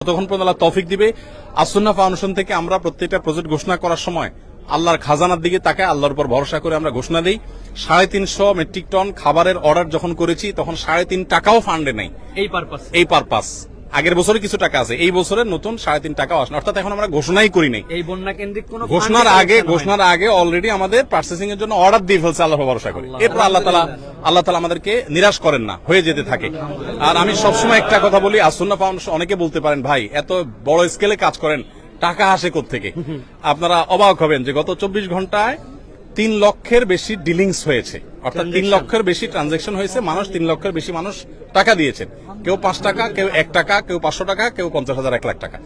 ততক্ষণ পর্যন্ত আল্লাহ তৌফিক দিবে। আসুন্নাহ ফাউন্ডেশন থেকে আমরা প্রত্যেকটা প্রজেক্ট ঘোষণা করার সময় আল্লাহর খাজানার দিকে তাকায়, আল্লাহর উপর ভরসা করে আমরা ঘোষণা দিই। 350 মেট্রিক টন খাবারের অর্ডার যখন করেছি তখন 3.5 টাকাও ফান্ডে নেই এই পারপাস। আগের বছরে কিছু টাকা আছে, এই বছরের নতুন 3.5 টাকাও আসে, অর্থাৎ এখন আমরা ঘোষণাই করি নাই। এই বন্যা কেন্দ্রিক কোনো ঘোষণার আগে অলরেডি আমাদের প্রসেসিং এর জন্য অর্ডার দিয়ে ফেলছে আল্লাহর ভরসা করে। এরপর আল্লাহ তাআলা আমাদেরকে নিরাশ করেন না, হয়ে যেতে থাকে। আর আমি সবসময় একটা কথা বলি, আসুন্নাহ ফাউন্ডেশন, অনেকে বলতে পারেন ভাই এত বড় স্কেলে কাজ করেন, টাকা আসে কোত্থেকে? আপনারা অবাক হবেন যে গত 24 ঘন্টায় 3 লক্ষের বেশি ডিলিংস হয়েছে, অর্থাৎ 3 লক্ষের বেশি ট্রানজাকশন হয়েছে। 3 লক্ষের বেশি মানুষ টাকা দিয়েছেন, কেউ 5 টাকা, কেউ 1 টাকা, কেউ 500 টাকা, কেউ 50,000, 1 লাখ টাকা।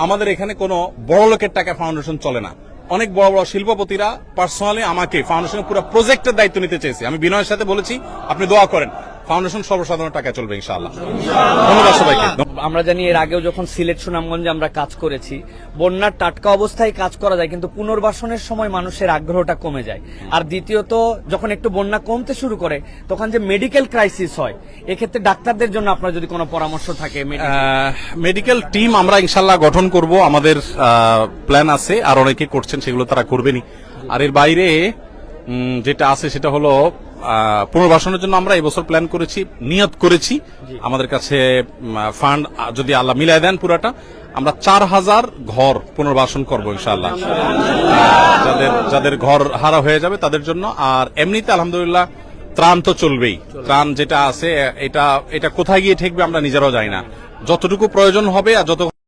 আমাদের এখানে কোনো বড় লোকের টাকা ফাউন্ডেশন চলে না। অনেক বড় বড় শিল্পপতিরা পার্সোনালি আমাকে ফাউন্ডেশনের পুরো প্রজেক্টের দায়িত্ব নিতে চেয়েছে। আমি বিনয়ের সাথে বলেছি আপনি দোয়া করেন, ফাউন্ডেশন সর্বসাধারণ টাকা চলবে ইনশাআল্লাহ। ধন্যবাদ সবাইকে। আমরা জানি এর আগেও যখন সিলেট সুনামগঞ্জে আমরা কাজ করেছি, বন্যার টাটকা অবস্থায় কাজ করা যায়, কিন্তু পুনর্বাসনের সময় মানুষের আগ্রহটা কমে যায়। আর দ্বিতীয়ত যখন একটু বন্যা কমতে শুরু করে তখন যে মেডিকেল ক্রাইসিস হয়, এক্ষেত্রে ডাক্তারদের জন্য আপনার যদি কোনো পরামর্শ থাকে। মেডিকেল টিম আমরা ইনশাআল্লাহ গঠন করব, আমাদের প্ল্যান আছে, আর অনেকে করছেন, সেগুলো তারা করবেনই। আর এর বাইরে যেটা আছে সেটা হলো পুনর্বাসনের জন্য আমরা এবছর প্ল্যান করেছি, নিয়ত করেছি। আমাদের কাছে ফান্ড যদি আল্লাহ মিলাই দেন পুরাটা, আমরা 4000 ঘর পুনর্বাসন করবো ইনশাআল্লাহ, যাদের ঘর হারা হয়ে যাবে তাদের জন্য। আর এমনিতে আলহামদুলিল্লাহ ত্রাণ তো চলবেই। ত্রাণ যেটা আছে এটা কোথায় গিয়ে ঠেকবে আমরা নিজেরাও জানি না। যতটুকু প্রয়োজন হবে আর যতক্ষণ